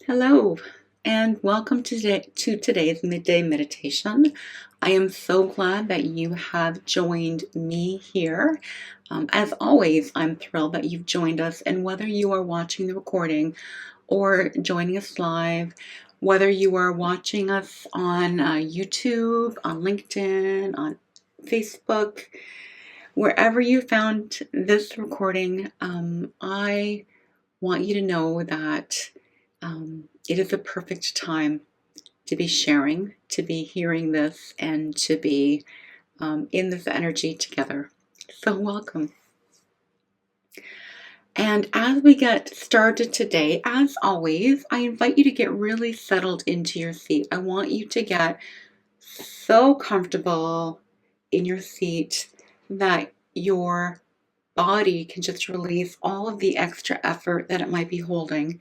Hello, and welcome to today's Midday Meditation. I am so glad that you have joined me here. As always, I'm thrilled that you've joined us, and whether you are watching the recording or joining us live, whether you are watching us on YouTube, on LinkedIn, on Facebook, wherever you found this recording, I want you to know that it is a perfect time to be sharing, to be hearing this, and to be in this energy together. So, welcome. And as we get started today, as always, I invite you to get really settled into your seat. I want you to get so comfortable in your seat that your body can just release all of the extra effort that it might be holding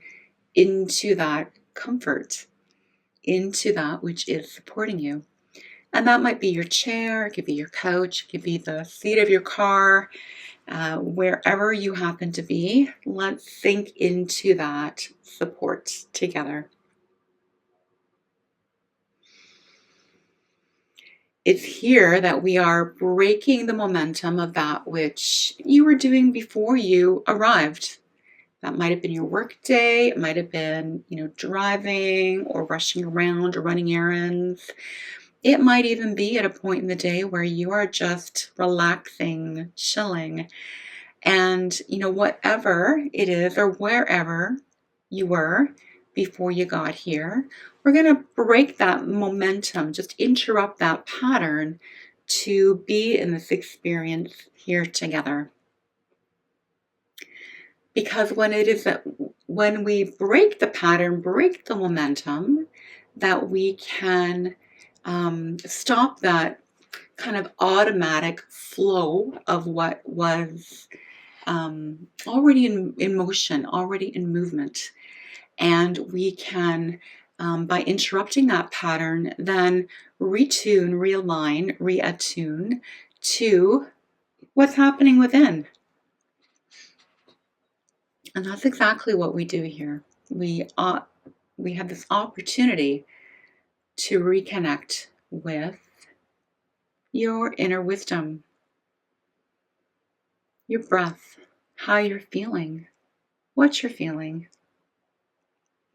into that comfort, into that which is supporting you. And that might be your chair, it could be your couch, it could be the seat of your car, wherever you happen to be. Let's sink into that support together. It's here that we are breaking the momentum of that which you were doing before you arrived. That might have been your work day. It might have been, driving or rushing around or running errands. It might even be at a point in the day where you are just relaxing, chilling. And, whatever it is or wherever you were before you got here, we're going to break that momentum, just interrupt that pattern to be in this experience here together. Because when we break the pattern, break the momentum, that we can stop that kind of automatic flow of what was already in motion, already in movement. And we can, by interrupting that pattern, then retune, realign, reattune to what's happening within. And that's exactly what we do here. We have this opportunity to reconnect with your inner wisdom, your breath, how you're feeling, what you're feeling,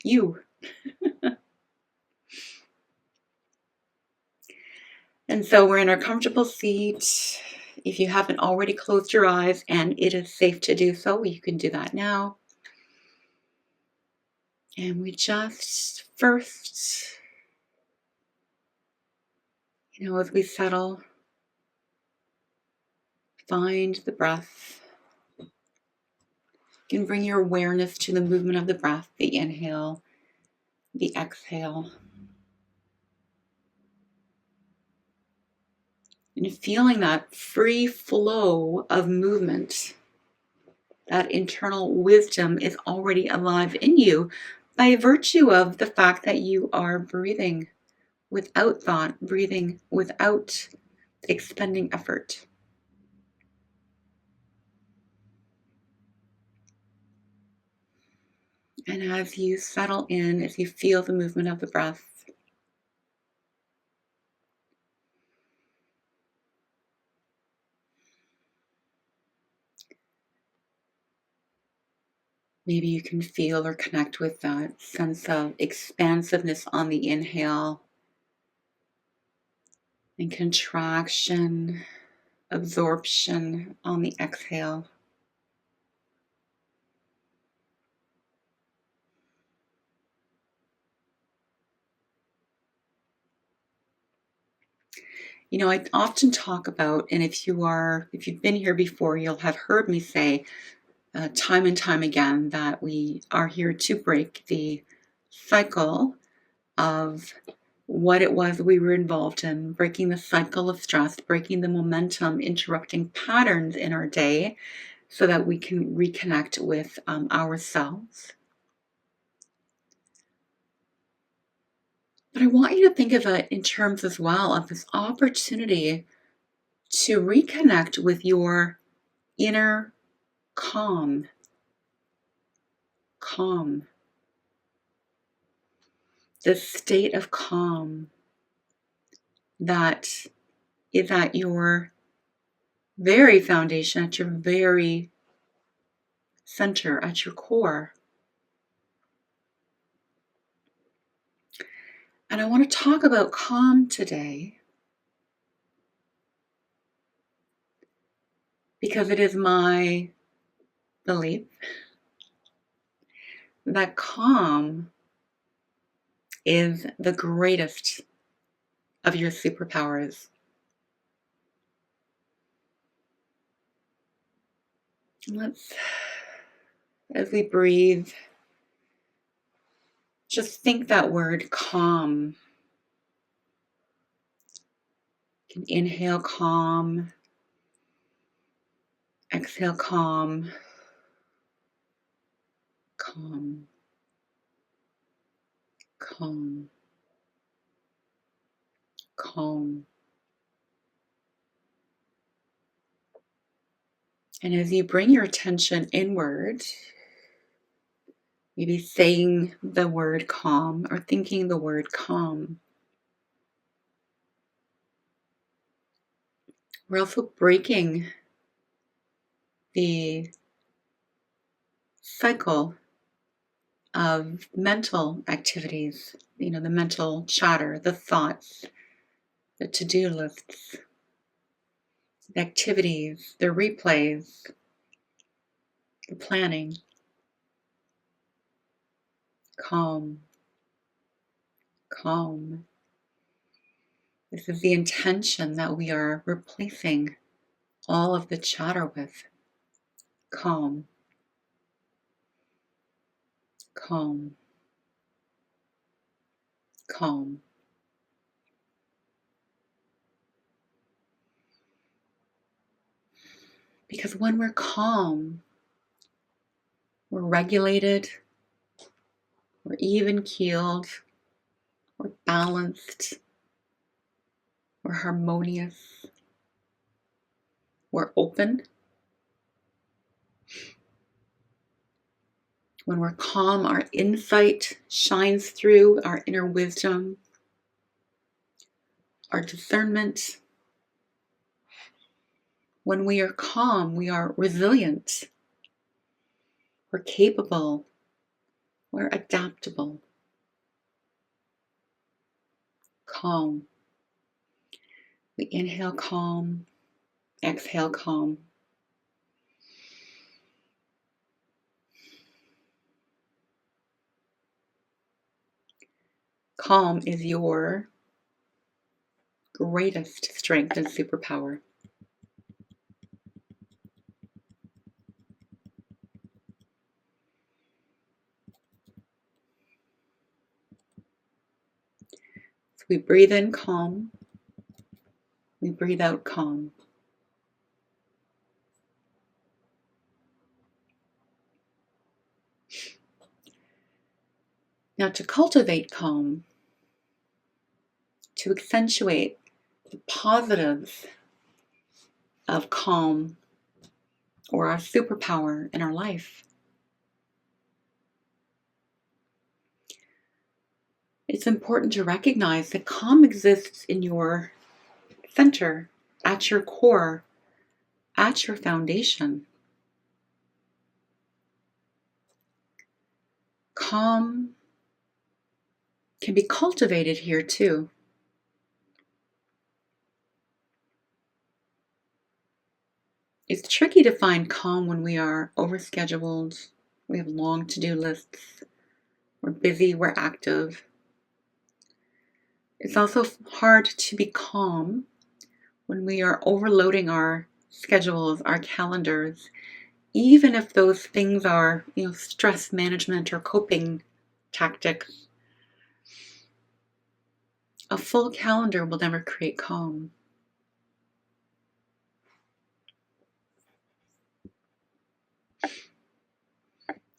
you. And so we're in our comfortable seat. If you haven't already closed your eyes and it is safe to do so, you can do that now. And we just first, as we settle, find the breath. You can bring your awareness to the movement of the breath, the inhale, the exhale. And feeling that free flow of movement, that internal wisdom is already alive in you by virtue of the fact that you are breathing without thought, breathing without expending effort. And as you settle in, as you feel the movement of the breath, maybe you can feel or connect with that sense of expansiveness on the inhale and contraction, absorption on the exhale. I often talk about, and if you've been here before, you'll have heard me say time and time again that we are here to break the cycle of what it was we were involved in, breaking the cycle of stress, breaking the momentum, interrupting patterns in our day so that we can reconnect with ourselves. But I want you to think of it in terms as well of this opportunity to reconnect with your inner calm. this state of calm that is at your very foundation, at your very center, at your core. And I want to talk about calm today because it is my belief that calm is the greatest of your superpowers. As we breathe, just think that word calm. You can inhale calm, exhale calm, calm, calm, calm. And as you bring your attention inward, maybe saying the word calm or thinking the word calm, we're also breaking the cycle of mental activities, the mental chatter, the thoughts, the to-do lists, the activities, the replays, the planning. Calm, calm. This is the intention that we are replacing all of the chatter with. Calm, calm, calm. Because when we're calm, we're regulated, we're even-keeled, we're balanced, we're harmonious, we're open. When we're calm, our insight shines through, our inner wisdom, our discernment. When we are calm, we are resilient, we're capable, we're adaptable. Calm. We inhale calm, exhale calm. Calm is your greatest strength and superpower. So we breathe in calm, we breathe out calm. Now, to cultivate calm, to accentuate the positives of calm or our superpower in our life, it's important to recognize that calm exists in your center, at your core, at your foundation. Calm can be cultivated here too. It's tricky to find calm when we are overscheduled, we have long to-do lists, we're busy, we're active. It's also hard to be calm when we are overloading our schedules, our calendars, even if those things are, stress management or coping tactics. A full calendar will never create calm.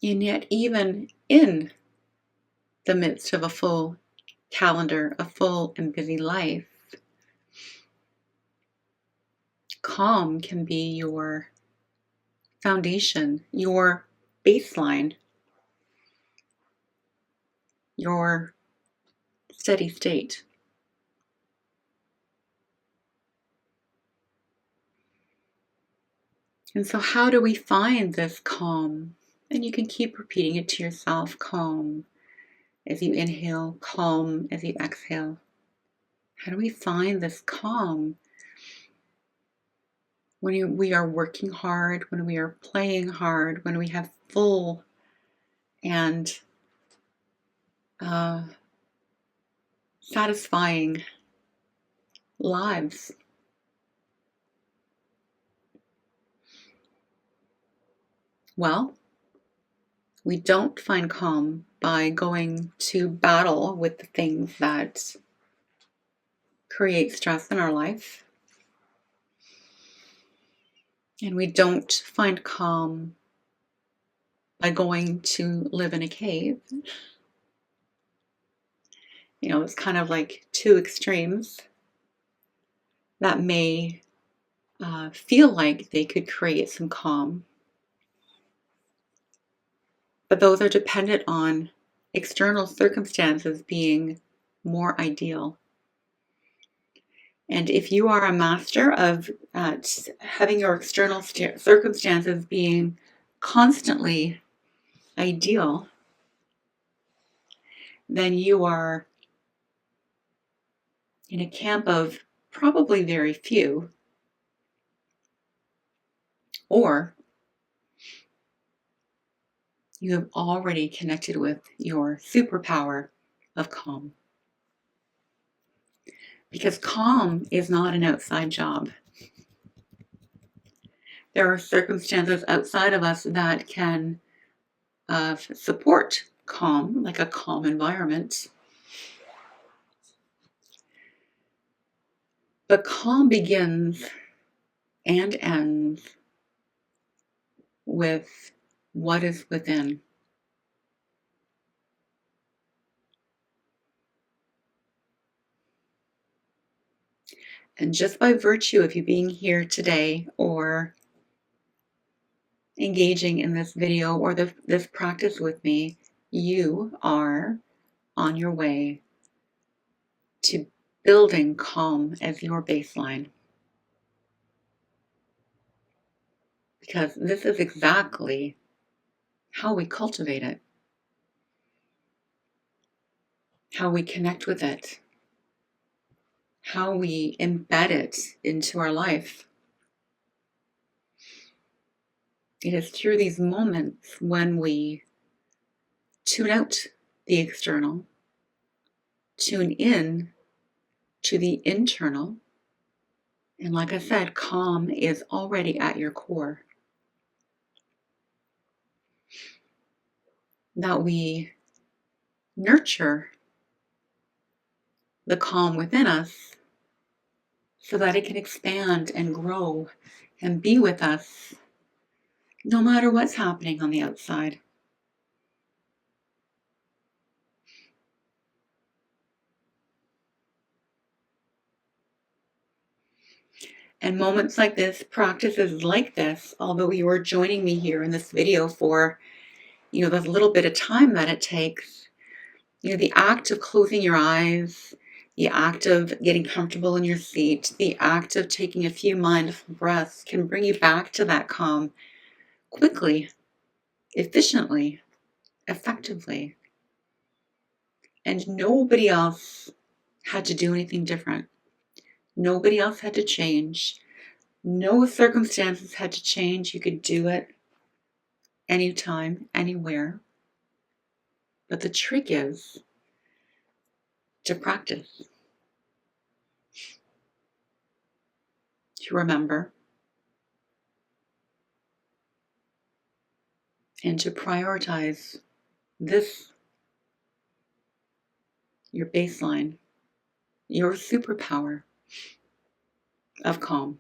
And yet, even in the midst of a full calendar, a full and busy life, calm can be your foundation, your baseline, your steady state. And so how do we find this calm? And you can keep repeating it to yourself, calm as you inhale, calm as you exhale. How do we find this calm when we are working hard, when we are playing hard, when we have full and satisfying lives? Well, we don't find calm by going to battle with the things that create stress in our life. And we don't find calm by going to live in a cave. It's kind of like two extremes that may feel like they could create some calm. But those are dependent on external circumstances being more ideal. And if you are a master of having your external circumstances being constantly ideal, then you are in a camp of probably very few, or you have already connected with your superpower of calm. Because calm is not an outside job. There are circumstances outside of us that can support calm, like a calm environment. But calm begins and ends with what is within. And just by virtue of you being here today or engaging in this video or this practice with me, you are on your way to building calm as your baseline. Because this is exactly how we cultivate it, how we connect with it, how we embed it into our life. It is through these moments when we tune out the external, tune in to the internal, and like I said, calm is already at your core. That we nurture the calm within us so that it can expand and grow and be with us no matter what's happening on the outside. And moments like this, practices like this, although you are joining me here in this video for, the little bit of time that it takes, the act of closing your eyes, the act of getting comfortable in your seat, the act of taking a few mindful breaths can bring you back to that calm quickly, efficiently, effectively. And nobody else had to do anything different. Nobody else had to change. No circumstances had to change. You could do it anytime, anywhere. But the trick is to practice, to remember, and to prioritize this, your baseline, your superpower of calm.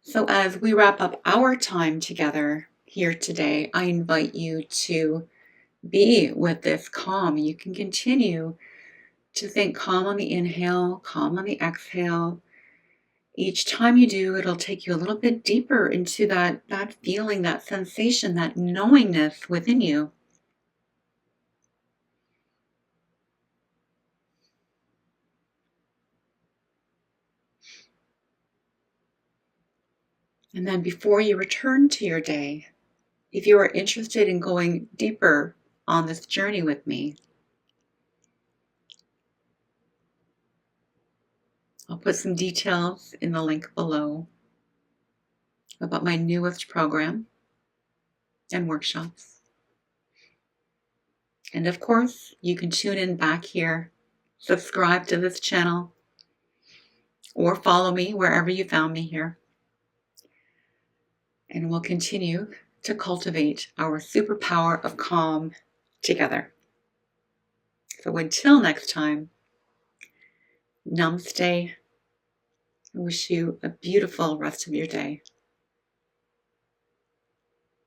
So as we wrap up our time together here today, I invite you to be with this calm. You can continue to think calm on the inhale, calm on the exhale. Each time you do, it'll take you a little bit deeper into that feeling, that sensation, that knowingness within you. And then before you return to your day, if you are interested in going deeper on this journey with me, I'll put some details in the link below about my newest program and workshops. And of course, you can tune in back here, subscribe to this channel, or follow me wherever you found me here. And we'll continue to cultivate our superpower of calm together. So until next time, namaste. I wish you a beautiful rest of your day.